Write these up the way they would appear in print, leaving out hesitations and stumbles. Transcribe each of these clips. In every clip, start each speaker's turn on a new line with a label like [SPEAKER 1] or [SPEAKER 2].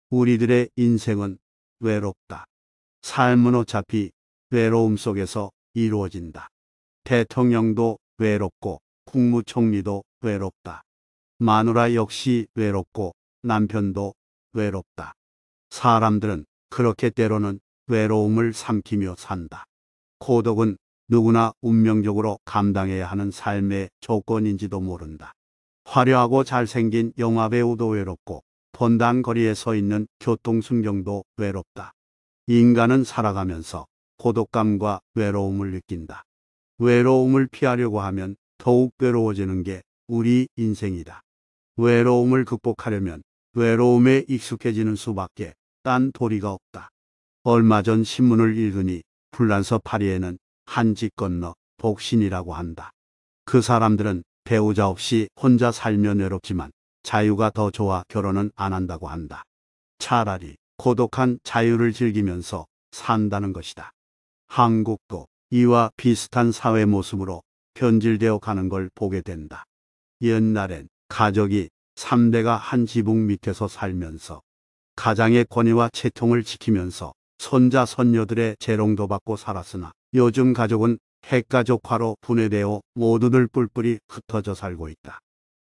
[SPEAKER 1] 우리들의 인생은 외롭다. 삶은 어차피 외로움 속에서 이루어진다. 대통령도 외롭고 국무총리도 외롭다. 마누라 역시 외롭고 남편도 외롭다. 사람들은 그렇게 때로는 외로움을 삼키며 산다. 고독은 누구나 운명적으로 감당해야 하는 삶의 조건인지도 모른다. 화려하고 잘생긴 영화배우도 외롭고 번단 거리에 서 있는 교통순경도 외롭다. 인간은 살아가면서 고독감과 외로움을 느낀다. 외로움을 피하려고 하면 더욱 외로워지는 게 우리 인생이다. 외로움을 극복하려면 외로움에 익숙해지는 수밖에 딴 도리가 없다. 얼마 전 신문을 읽으니 불란서 파리에는 한 집 건너 복신이라고 한다. 그 사람들은 배우자 없이 혼자 살면 외롭지만 자유가 더 좋아 결혼은 안 한다고 한다. 차라리 고독한 자유를 즐기면서 산다는 것이다. 한국도 이와 비슷한 사회 모습으로 변질되어 가는 걸 보게 된다. 옛날엔 가족이 3대가 한 지붕 밑에서 살면서 가장의 권위와 채통을 지키면서 손자 손녀들의 재롱도 받고 살았으나 요즘 가족은 핵가족화로 분해되어 모두들 뿔뿔이 흩어져 살고 있다.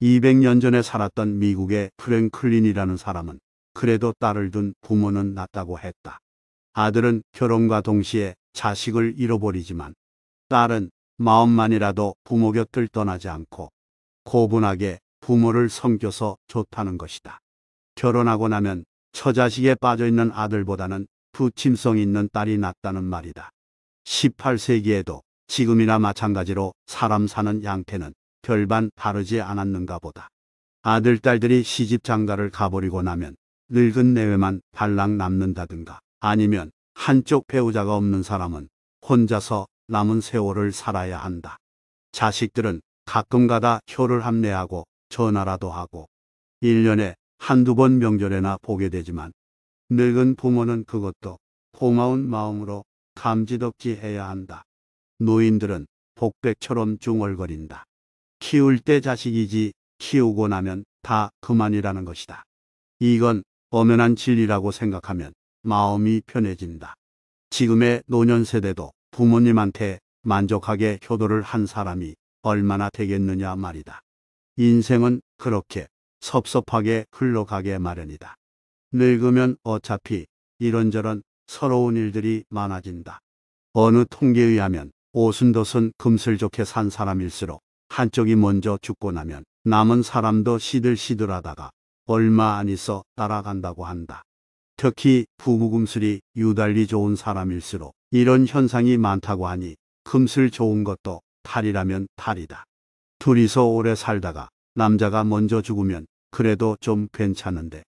[SPEAKER 1] 200년 전에 살았던 미국의 프랭클린이라는 사람은 그래도 딸을 둔 부모는 낫다고 했다. 아들은 결혼과 동시에 자식을 잃어버리지만 딸은 마음만이라도 부모 곁을 떠나지 않고 고분하게 부모를 섬겨서 좋다는 것이다. 결혼하고 나면 처자식에 빠져있는 아들보다는 부침성 있는 딸이 낫다는 말이다. 18세기에도 지금이나 마찬가지로 사람 사는 양태는 별반 다르지 않았는가 보다. 아들, 딸들이 시집 장가를 가버리고 나면 늙은 내외만 발랑 남는다든가 아니면 한쪽 배우자가 없는 사람은 혼자서 남은 세월을 살아야 한다. 자식들은 가끔가다 효를 합례하고 전화라도 하고 1년에 한두 번 명절에나 보게 되지만 늙은 부모는 그것도 고마운 마음으로 감지덕지 해야 한다. 노인들은 복백처럼 중얼거린다. 키울 때 자식이지 키우고 나면 다 그만이라는 것이다. 이건 엄연한 진리라고 생각하면 마음이 편해진다. 지금의 노년 세대도 부모님한테 만족하게 효도를 한 사람이 얼마나 되겠느냐 말이다. 인생은 그렇게 섭섭하게 흘러가게 마련이다. 늙으면 어차피 이런저런 서러운 일들이 많아진다. 어느 통계에 의하면 오순도순 금슬좋게 산 사람일수록 한쪽이 먼저 죽고 나면 남은 사람도 시들시들하다가 얼마 안 있어 따라간다고 한다. 특히 부부금슬이 유달리 좋은 사람일수록 이런 현상이 많다고 하니 금슬 좋은 것도 탈이라면 탈이다. 둘이서 오래 살다가 남자가 먼저 죽으면 그래도 좀 괜찮은데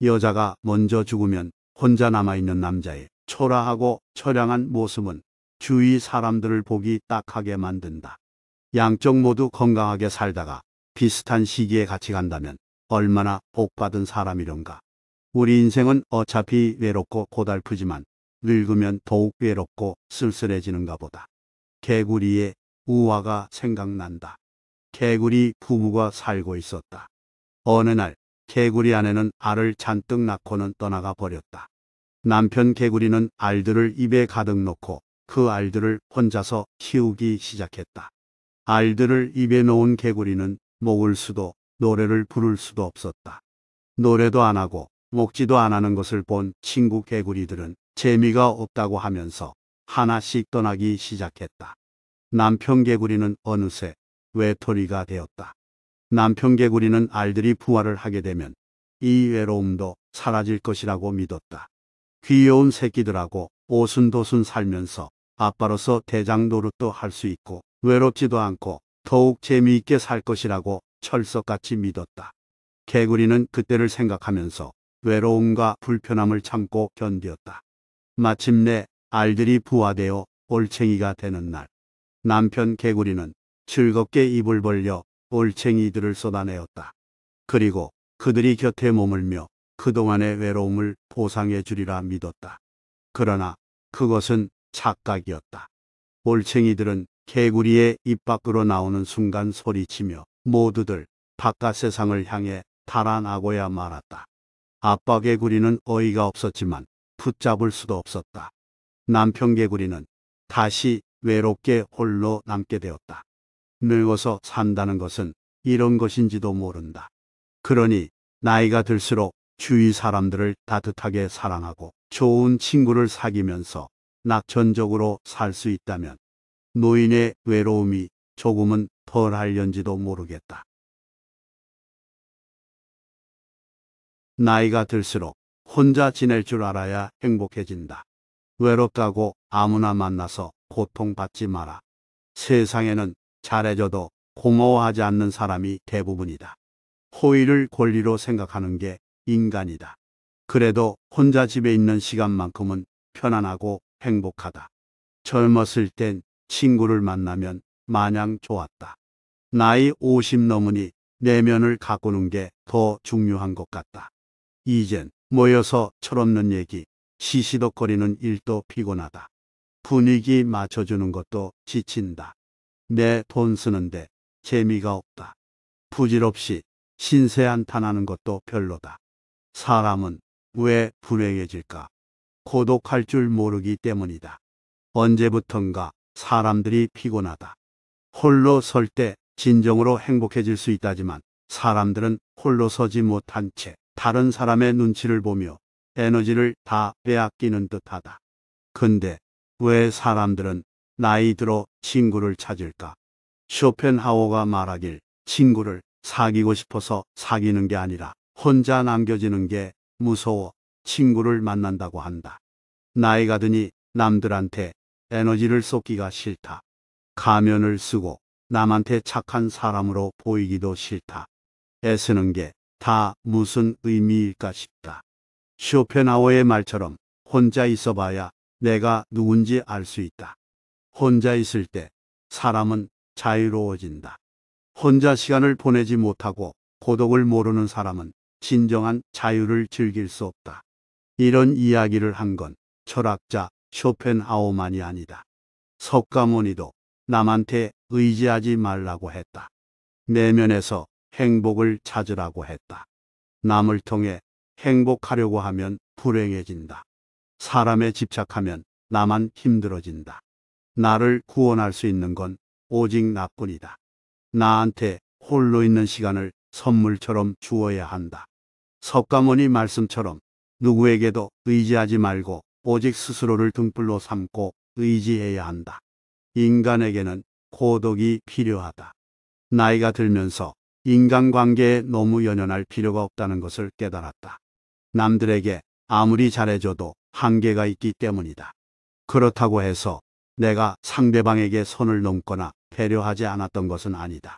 [SPEAKER 1] 여자가 먼저 죽으면 혼자 남아있는 남자의 초라하고 처량한 모습은 주위 사람들을 보기 딱하게 만든다. 양쪽 모두 건강하게 살다가 비슷한 시기에 같이 간다면 얼마나 복받은 사람이련가. 우리 인생은 어차피 외롭고 고달프지만 늙으면 더욱 외롭고 쓸쓸해지는가 보다. 개구리의 우화가 생각난다. 개구리 부부가 살고 있었다. 어느 날 개구리 아내는 알을 잔뜩 낳고는 떠나가 버렸다. 남편 개구리는 알들을 입에 가득 넣고 그 알들을 혼자서 키우기 시작했다. 알들을 입에 넣은 개구리는 먹을 수도 노래를 부를 수도 없었다. 노래도 안 하고 먹지도 안 하는 것을 본 친구 개구리들은 재미가 없다고 하면서 하나씩 떠나기 시작했다. 남편 개구리는 어느새 외톨이가 되었다. 남편 개구리는 알들이 부화를 하게 되면 이 외로움도 사라질 것이라고 믿었다. 귀여운 새끼들하고 오순도순 살면서 아빠로서 대장 노릇도 할 수 있고 외롭지도 않고 더욱 재미있게 살 것이라고 철석같이 믿었다. 개구리는 그때를 생각하면서 외로움과 불편함을 참고 견디었다. 마침내 알들이 부화되어 올챙이가 되는 날, 남편 개구리는 즐겁게 입을 벌려 올챙이들을 쏟아내었다. 그리고 그들이 곁에 머물며 그동안의 외로움을 보상해 주리라 믿었다. 그러나 그것은 착각이었다. 올챙이들은 개구리의 입 밖으로 나오는 순간 소리치며 모두들 바깥 세상을 향해 달아나고야 말았다. 아빠 개구리는 어이가 없었지만 붙잡을 수도 없었다. 남편 개구리는 다시 외롭게 홀로 남게 되었다. 늙어서 산다는 것은 이런 것인지도 모른다. 그러니 나이가 들수록 주위 사람들을 따뜻하게 사랑하고 좋은 친구를 사귀면서 낙천적으로 살 수 있다면 노인의 외로움이 조금은 덜할련지도 모르겠다. 나이가 들수록 혼자 지낼 줄 알아야 행복해진다. 외롭다고 아무나 만나서 고통받지 마라. 세상에는 잘해줘도 고마워하지 않는 사람이 대부분이다. 호의를 권리로 생각하는 게 인간이다. 그래도 혼자 집에 있는 시간만큼은 편안하고 행복하다. 젊었을 땐 친구를 만나면 마냥 좋았다. 나이 50 넘으니 내면을 가꾸는 게 더 중요한 것 같다. 이젠 모여서 철없는 얘기, 시시덕거리는 일도 피곤하다. 분위기 맞춰주는 것도 지친다. 내 돈 쓰는데 재미가 없다. 부질없이 신세 한탄하는 것도 별로다. 사람은 왜 불행해질까? 고독할 줄 모르기 때문이다. 언제부턴가 사람들이 피곤하다. 홀로 설 때 진정으로 행복해질 수 있다지만 사람들은 홀로 서지 못한 채 다른 사람의 눈치를 보며 에너지를 다 빼앗기는 듯하다. 근데 왜 사람들은 나이 들어 친구를 찾을까? 쇼펜하우어가 말하길 친구를 사귀고 싶어서 사귀는 게 아니라 혼자 남겨지는 게 무서워 친구를 만난다고 한다. 나이가 드니 남들한테 에너지를 쏟기가 싫다. 가면을 쓰고 남한테 착한 사람으로 보이기도 싫다. 애쓰는 게 다 무슨 의미일까 싶다. 쇼펜하우어의 말처럼 혼자 있어봐야 내가 누군지 알 수 있다. 혼자 있을 때 사람은 자유로워진다. 혼자 시간을 보내지 못하고 고독을 모르는 사람은 진정한 자유를 즐길 수 없다. 이런 이야기를 한 건 철학자 쇼펜하우어만이 아니다. 석가모니도 남한테 의지하지 말라고 했다. 내면에서 행복을 찾으라고 했다. 남을 통해 행복하려고 하면 불행해진다. 사람에 집착하면 나만 힘들어진다. 나를 구원할 수 있는 건 오직 나뿐이다. 나한테 홀로 있는 시간을 선물처럼 주어야 한다. 석가모니 말씀처럼 누구에게도 의지하지 말고 오직 스스로를 등불로 삼고 의지해야 한다. 인간에게는 고독이 필요하다. 나이가 들면서 인간관계에 너무 연연할 필요가 없다는 것을 깨달았다. 남들에게 아무리 잘해줘도 한계가 있기 때문이다. 그렇다고 해서 내가 상대방에게 선을 넘거나 배려하지 않았던 것은 아니다.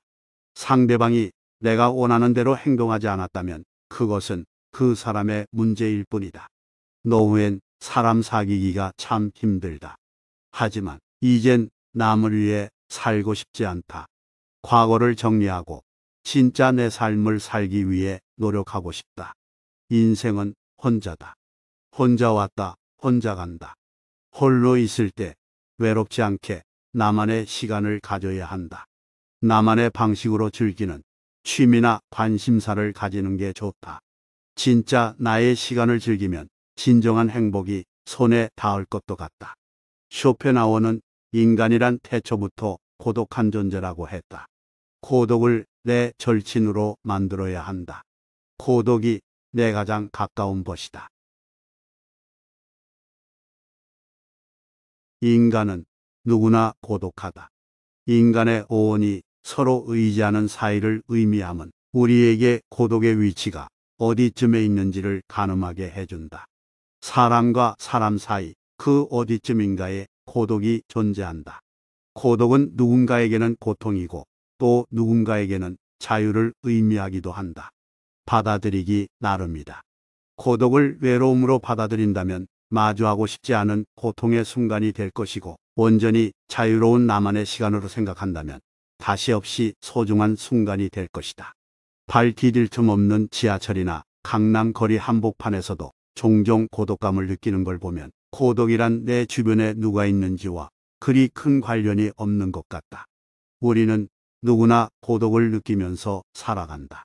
[SPEAKER 1] 상대방이 내가 원하는 대로 행동하지 않았다면 그것은 그 사람의 문제일 뿐이다. 노후엔 사람 사귀기가 참 힘들다. 하지만 이젠 남을 위해 살고 싶지 않다. 과거를 정리하고 진짜 내 삶을 살기 위해 노력하고 싶다. 인생은 혼자다. 혼자 왔다, 혼자 간다. 홀로 있을 때 외롭지 않게 나만의 시간을 가져야 한다. 나만의 방식으로 즐기는 취미나 관심사를 가지는 게 좋다. 진짜 나의 시간을 즐기면 진정한 행복이 손에 닿을 것도 같다. 쇼펜하우어는 인간이란 태초부터 고독한 존재라고 했다. 고독을 내 절친으로 만들어야 한다. 고독이 내 가장 가까운 것이다. 인간은 누구나 고독하다. 인간의 오온이 서로 의지하는 사이를 의미함은 우리에게 고독의 위치가 어디쯤에 있는지를 가늠하게 해준다. 사람과 사람 사이 그 어디쯤인가에 고독이 존재한다. 고독은 누군가에게는 고통이고 또 누군가에게는 자유를 의미하기도 한다. 받아들이기 나름이다. 고독을 외로움으로 받아들인다면 마주하고 싶지 않은 고통의 순간이 될 것이고 온전히 자유로운 나만의 시간으로 생각한다면 다시 없이 소중한 순간이 될 것이다. 발 디딜 틈 없는 지하철이나 강남 거리 한복판에서도 종종 고독감을 느끼는 걸 보면 고독이란 내 주변에 누가 있는지와 그리 큰 관련이 없는 것 같다. 우리는 누구나 고독을 느끼면서 살아간다.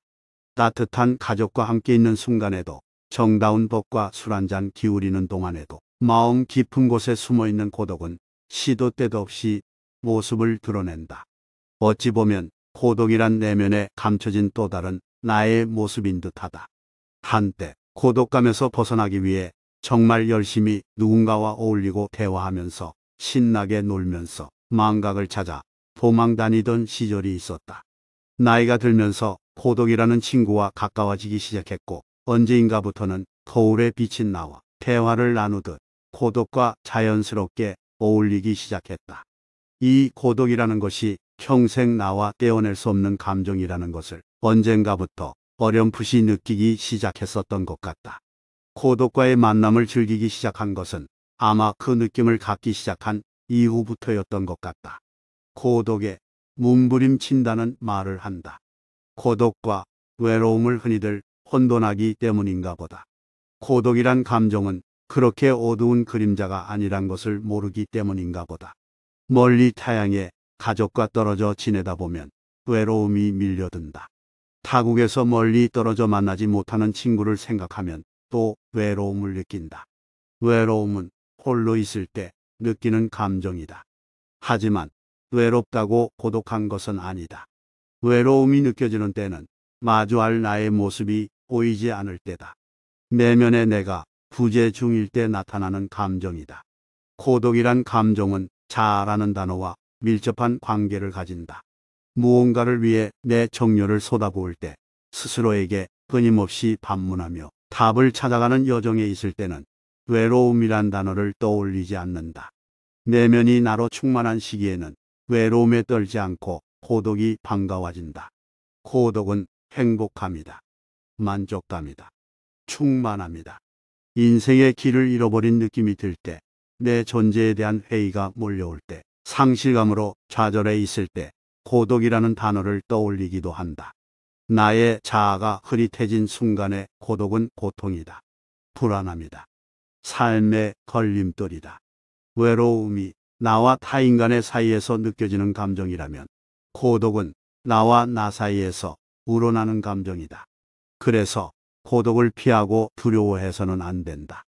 [SPEAKER 1] 따뜻한 가족과 함께 있는 순간에도 정다운 법과 술 한잔 기울이는 동안에도 마음 깊은 곳에 숨어있는 고독은 시도 때도 없이 모습을 드러낸다. 어찌 보면 고독이란 내면에 감춰진 또 다른 나의 모습인 듯하다. 한때 고독감에서 벗어나기 위해 정말 열심히 누군가와 어울리고 대화하면서 신나게 놀면서 망각을 찾아 도망 다니던 시절이 있었다. 나이가 들면서 고독이라는 친구와 가까워지기 시작했고 언제인가부터는 거울에 비친 나와 대화를 나누듯 고독과 자연스럽게 어울리기 시작했다. 이 고독이라는 것이 평생 나와 떼어낼 수 없는 감정이라는 것을 언젠가부터 어렴풋이 느끼기 시작했었던 것 같다. 고독과의 만남을 즐기기 시작한 것은 아마 그 느낌을 갖기 시작한 이후부터였던 것 같다. 고독에 몸부림친다는 말을 한다. 고독과 외로움을 흔히들 혼돈하기 때문인가 보다. 고독이란 감정은 그렇게 어두운 그림자가 아니란 것을 모르기 때문인가 보다. 멀리 타향에 가족과 떨어져 지내다 보면 외로움이 밀려든다. 타국에서 멀리 떨어져 만나지 못하는 친구를 생각하면 또 외로움을 느낀다. 외로움은 홀로 있을 때 느끼는 감정이다. 하지만 외롭다고 고독한 것은 아니다. 외로움이 느껴지는 때는 마주할 나의 모습이 보이지 않을 때다. 내면의 내가 부재 중일 때 나타나는 감정이다. 고독이란 감정은 자아라는 단어와 밀접한 관계를 가진다. 무언가를 위해 내 정열을 쏟아부을 때 스스로에게 끊임없이 반문하며 답을 찾아가는 여정에 있을 때는 외로움이란 단어를 떠올리지 않는다. 내면이 나로 충만한 시기에는 외로움에 떨지 않고 고독이 반가워진다. 고독은 행복함이다. 만족감이다. 충만함이다. 인생의 길을 잃어버린 느낌이 들 때, 내 존재에 대한 회의가 몰려올 때, 상실감으로 좌절해 있을 때, 고독이라는 단어를 떠올리기도 한다. 나의 자아가 흐릿해진 순간의 고독은 고통이다. 불안함이다. 삶의 걸림돌이다. 외로움이 나와 타인간의 사이에서 느껴지는 감정이라면 고독은 나와 나 사이에서 우러나는 감정이다. 그래서 고독을 피하고 두려워해서는 안 된다.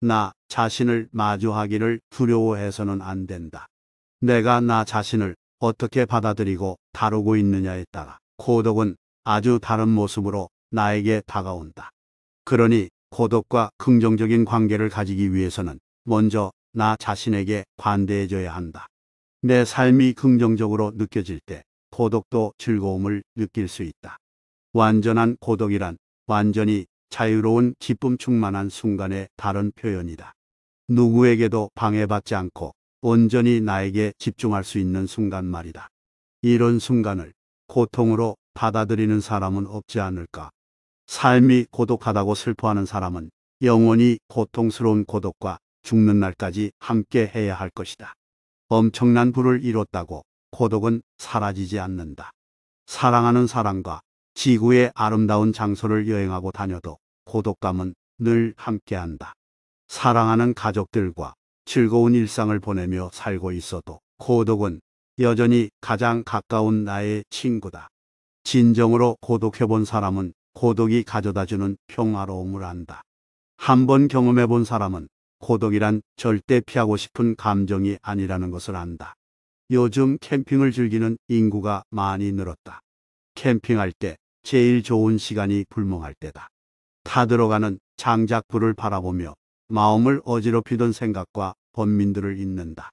[SPEAKER 1] 나 자신을 마주하기를 두려워해서는 안 된다. 내가 나 자신을 어떻게 받아들이고 다루고 있느냐에 따라 고독은 아주 다른 모습으로 나에게 다가온다. 그러니 고독과 긍정적인 관계를 가지기 위해서는 먼저 나 자신에게 관대해져야 한다. 내 삶이 긍정적으로 느껴질 때 고독도 즐거움을 느낄 수 있다. 완전한 고독이란 완전히 자유로운 기쁨 충만한 순간의 다른 표현이다. 누구에게도 방해받지 않고 온전히 나에게 집중할 수 있는 순간 말이다. 이런 순간을 고통으로 받아들이는 사람은 없지 않을까. 삶이 고독하다고 슬퍼하는 사람은 영원히 고통스러운 고독과 죽는 날까지 함께 해야 할 것이다. 엄청난 부를 이뤘다고 고독은 사라지지 않는다. 사랑하는 사람과 지구의 아름다운 장소를 여행하고 다녀도 고독감은 늘 함께한다. 사랑하는 가족들과 즐거운 일상을 보내며 살고 있어도 고독은 여전히 가장 가까운 나의 친구다. 진정으로 고독해본 사람은 고독이 가져다주는 평화로움을 안다. 한번 경험해본 사람은 고독이란 절대 피하고 싶은 감정이 아니라는 것을 안다. 요즘 캠핑을 즐기는 인구가 많이 늘었다. 캠핑할 때 제일 좋은 시간이 불멍할 때다. 타들어가는 장작불을 바라보며 마음을 어지럽히던 생각과 번민들을 잊는다.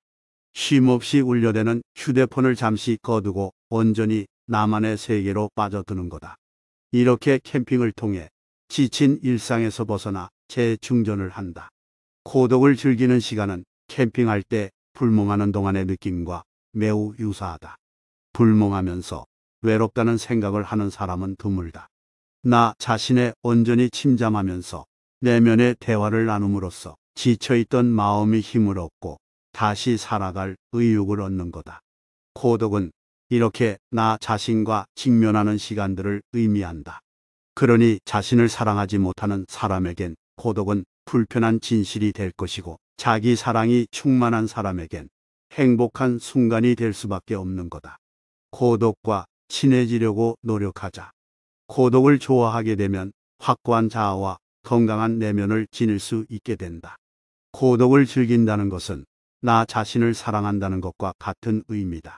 [SPEAKER 1] 쉼없이 울려대는 휴대폰을 잠시 꺼두고 온전히 나만의 세계로 빠져드는 거다. 이렇게 캠핑을 통해 지친 일상에서 벗어나 재충전을 한다. 고독을 즐기는 시간은 캠핑할 때 불멍하는 동안의 느낌과 매우 유사하다. 불멍하면서 외롭다는 생각을 하는 사람은 드물다. 나 자신에 온전히 침잠하면서 내면의 대화를 나눔으로써 지쳐있던 마음이 힘을 얻고 다시 살아갈 의욕을 얻는 거다. 고독은 이렇게 나 자신과 직면하는 시간들을 의미한다. 그러니 자신을 사랑하지 못하는 사람에겐 고독은 불편한 진실이 될 것이고 자기 사랑이 충만한 사람에겐 행복한 순간이 될 수밖에 없는 거다. 고독과 친해지려고 노력하자. 고독을 좋아하게 되면 확고한 자아와 건강한 내면을 지닐 수 있게 된다. 고독을 즐긴다는 것은 나 자신을 사랑한다는 것과 같은 의미다.